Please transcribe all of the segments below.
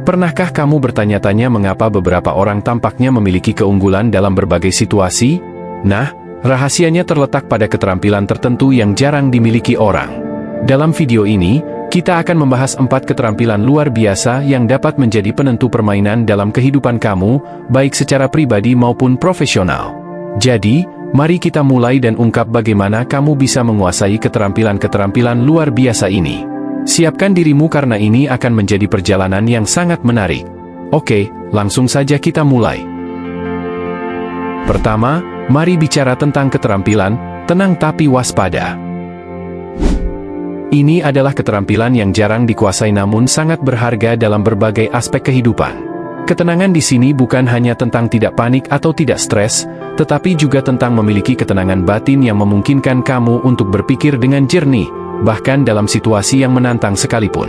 Pernahkah kamu bertanya-tanya mengapa beberapa orang tampaknya memiliki keunggulan dalam berbagai situasi? Nah, rahasianya terletak pada keterampilan tertentu yang jarang dimiliki orang. Dalam video ini, kita akan membahas 4 keterampilan luar biasa yang dapat menjadi penentu permainan dalam kehidupan kamu, baik secara pribadi maupun profesional. Jadi, mari kita mulai dan ungkap bagaimana kamu bisa menguasai keterampilan-keterampilan luar biasa ini. Siapkan dirimu karena ini akan menjadi perjalanan yang sangat menarik. Oke, langsung saja kita mulai. Pertama, mari bicara tentang keterampilan, tenang tapi waspada. Ini adalah keterampilan yang jarang dikuasai namun sangat berharga dalam berbagai aspek kehidupan. Ketenangan di sini bukan hanya tentang tidak panik atau tidak stres, tetapi juga tentang memiliki ketenangan batin yang memungkinkan kamu untuk berpikir dengan jernih, bahkan dalam situasi yang menantang sekalipun.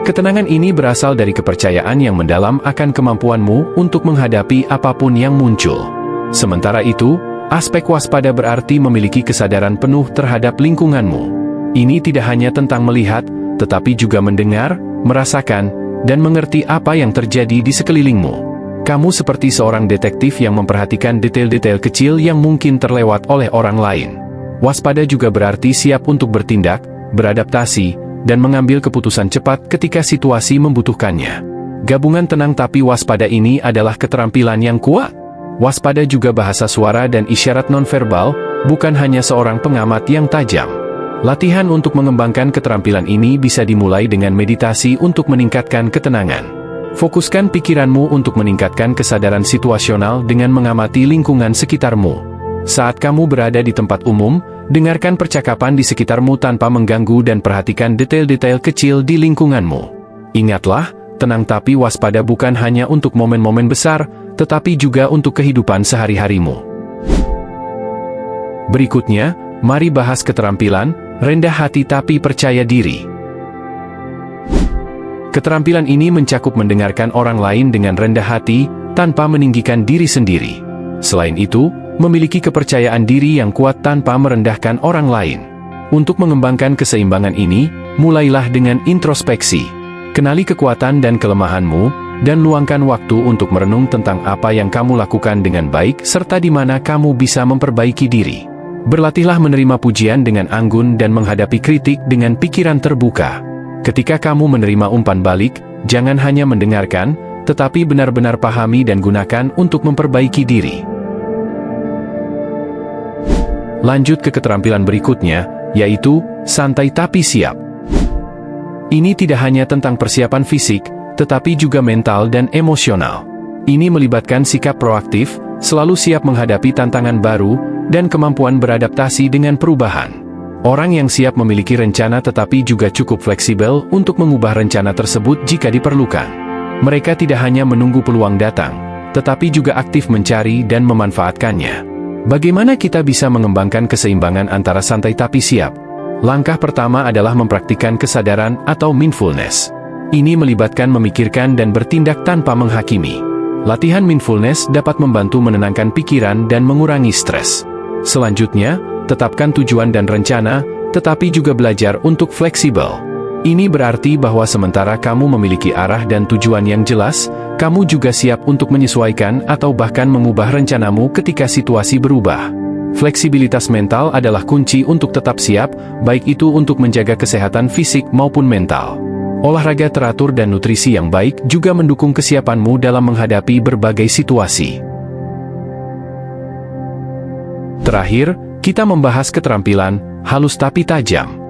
Ketenangan ini berasal dari kepercayaan yang mendalam akan kemampuanmu untuk menghadapi apapun yang muncul. Sementara itu, aspek waspada berarti memiliki kesadaran penuh terhadap lingkunganmu. Ini tidak hanya tentang melihat, tetapi juga mendengar, merasakan, dan mengerti apa yang terjadi di sekelilingmu. Kamu seperti seorang detektif yang memperhatikan detail-detail kecil yang mungkin terlewat oleh orang lain. Waspada juga berarti siap untuk bertindak, beradaptasi, dan mengambil keputusan cepat ketika situasi membutuhkannya. Gabungan tenang tapi waspada ini adalah keterampilan yang kuat. Waspada juga bahasa suara dan isyarat nonverbal, bukan hanya seorang pengamat yang tajam. Latihan untuk mengembangkan keterampilan ini bisa dimulai dengan meditasi untuk meningkatkan ketenangan. Fokuskan pikiranmu untuk meningkatkan kesadaran situasional dengan mengamati lingkungan sekitarmu. Saat kamu berada di tempat umum, dengarkan percakapan di sekitarmu tanpa mengganggu dan perhatikan detail-detail kecil di lingkunganmu. Ingatlah, tenang tapi waspada bukan hanya untuk momen-momen besar, tetapi juga untuk kehidupan sehari-harimu. Berikutnya, mari bahas keterampilan, rendah hati tapi percaya diri. Keterampilan ini mencakup mendengarkan orang lain dengan rendah hati, tanpa meninggikan diri sendiri. Selain itu, memiliki kepercayaan diri yang kuat tanpa merendahkan orang lain. Untuk mengembangkan keseimbangan ini, mulailah dengan introspeksi. Kenali kekuatan dan kelemahanmu, dan luangkan waktu untuk merenung tentang apa yang kamu lakukan dengan baik serta di mana kamu bisa memperbaiki diri. Berlatihlah menerima pujian dengan anggun dan menghadapi kritik dengan pikiran terbuka. Ketika kamu menerima umpan balik, jangan hanya mendengarkan, tetapi benar-benar pahami dan gunakan untuk memperbaiki diri. Lanjut ke keterampilan berikutnya, yaitu santai tapi siap. Ini tidak hanya tentang persiapan fisik, tetapi juga mental dan emosional. Ini melibatkan sikap proaktif, selalu siap menghadapi tantangan baru, dan kemampuan beradaptasi dengan perubahan. Orang yang siap memiliki rencana tetapi juga cukup fleksibel untuk mengubah rencana tersebut jika diperlukan. Mereka tidak hanya menunggu peluang datang, tetapi juga aktif mencari dan memanfaatkannya. Bagaimana kita bisa mengembangkan keseimbangan antara santai tapi siap? Langkah pertama adalah mempraktikkan kesadaran atau mindfulness. Ini melibatkan memikirkan dan bertindak tanpa menghakimi. Latihan mindfulness dapat membantu menenangkan pikiran dan mengurangi stres. Selanjutnya, tetapkan tujuan dan rencana, tetapi juga belajar untuk fleksibel. Ini berarti bahwa sementara kamu memiliki arah dan tujuan yang jelas, kamu juga siap untuk menyesuaikan atau bahkan mengubah rencanamu ketika situasi berubah. Fleksibilitas mental adalah kunci untuk tetap siap, baik itu untuk menjaga kesehatan fisik maupun mental. Olahraga teratur dan nutrisi yang baik juga mendukung kesiapanmu dalam menghadapi berbagai situasi. Terakhir, kita membahas keterampilan halus tapi tajam.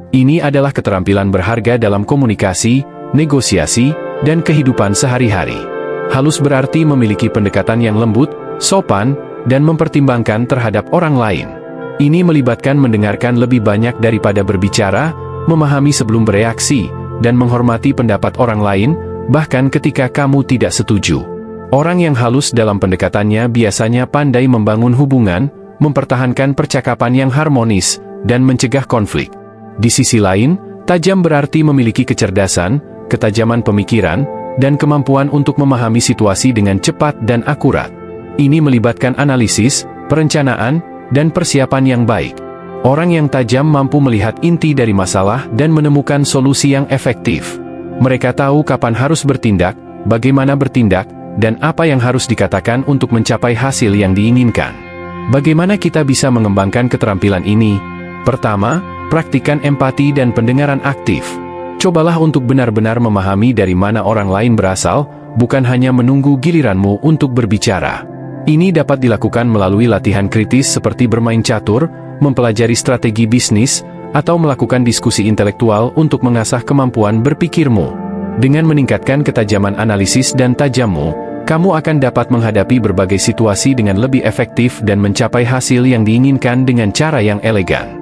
Ini adalah keterampilan berharga dalam komunikasi, negosiasi, dan kehidupan sehari-hari. Halus berarti memiliki pendekatan yang lembut, sopan, dan mempertimbangkan terhadap orang lain. Ini melibatkan mendengarkan lebih banyak daripada berbicara, memahami sebelum bereaksi, dan menghormati pendapat orang lain, bahkan ketika kamu tidak setuju. Orang yang halus dalam pendekatannya biasanya pandai membangun hubungan, mempertahankan percakapan yang harmonis, dan mencegah konflik. Di sisi lain, tajam berarti memiliki kecerdasan, ketajaman pemikiran, dan kemampuan untuk memahami situasi dengan cepat dan akurat. Ini melibatkan analisis, perencanaan, dan persiapan yang baik. Orang yang tajam mampu melihat inti dari masalah dan menemukan solusi yang efektif. Mereka tahu kapan harus bertindak, bagaimana bertindak, dan apa yang harus dikatakan untuk mencapai hasil yang diinginkan. Bagaimana kita bisa mengembangkan keterampilan ini? Pertama, praktikkan empati dan pendengaran aktif. Cobalah untuk benar-benar memahami dari mana orang lain berasal, bukan hanya menunggu giliranmu untuk berbicara. Ini dapat dilakukan melalui latihan kritis seperti bermain catur, mempelajari strategi bisnis, atau melakukan diskusi intelektual untuk mengasah kemampuan berpikirmu. Dengan meningkatkan ketajaman analisis dan tajammu, kamu akan dapat menghadapi berbagai situasi dengan lebih efektif dan mencapai hasil yang diinginkan dengan cara yang elegan.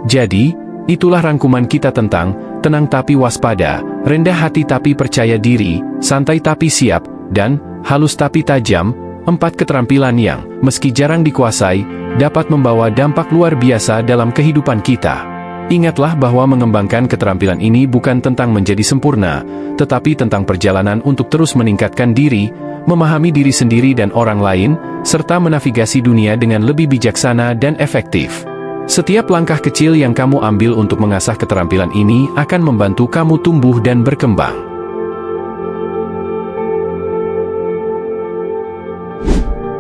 Jadi, itulah rangkuman kita tentang tenang tapi waspada, rendah hati tapi percaya diri, santai tapi siap, dan halus tapi tajam, 4 keterampilan yang, meski jarang dikuasai, dapat membawa dampak luar biasa dalam kehidupan kita. Ingatlah bahwa mengembangkan keterampilan ini bukan tentang menjadi sempurna, tetapi tentang perjalanan untuk terus meningkatkan diri, memahami diri sendiri dan orang lain, serta menavigasi dunia dengan lebih bijaksana dan efektif. Setiap langkah kecil yang kamu ambil untuk mengasah keterampilan ini akan membantu kamu tumbuh dan berkembang.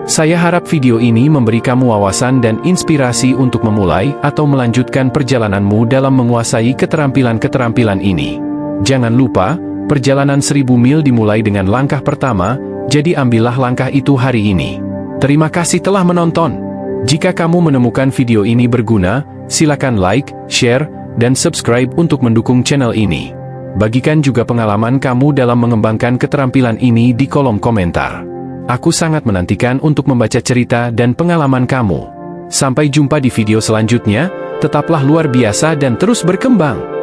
Saya harap video ini memberi kamu wawasan dan inspirasi untuk memulai atau melanjutkan perjalananmu dalam menguasai keterampilan-keterampilan ini. Jangan lupa, perjalanan 1000 mil dimulai dengan langkah pertama, jadi ambillah langkah itu hari ini. Terima kasih telah menonton. Jika kamu menemukan video ini berguna, silakan like, share, dan subscribe untuk mendukung channel ini. Bagikan juga pengalaman kamu dalam mengembangkan keterampilan ini di kolom komentar. Aku sangat menantikan untuk membaca cerita dan pengalaman kamu. Sampai jumpa di video selanjutnya, tetaplah luar biasa dan terus berkembang.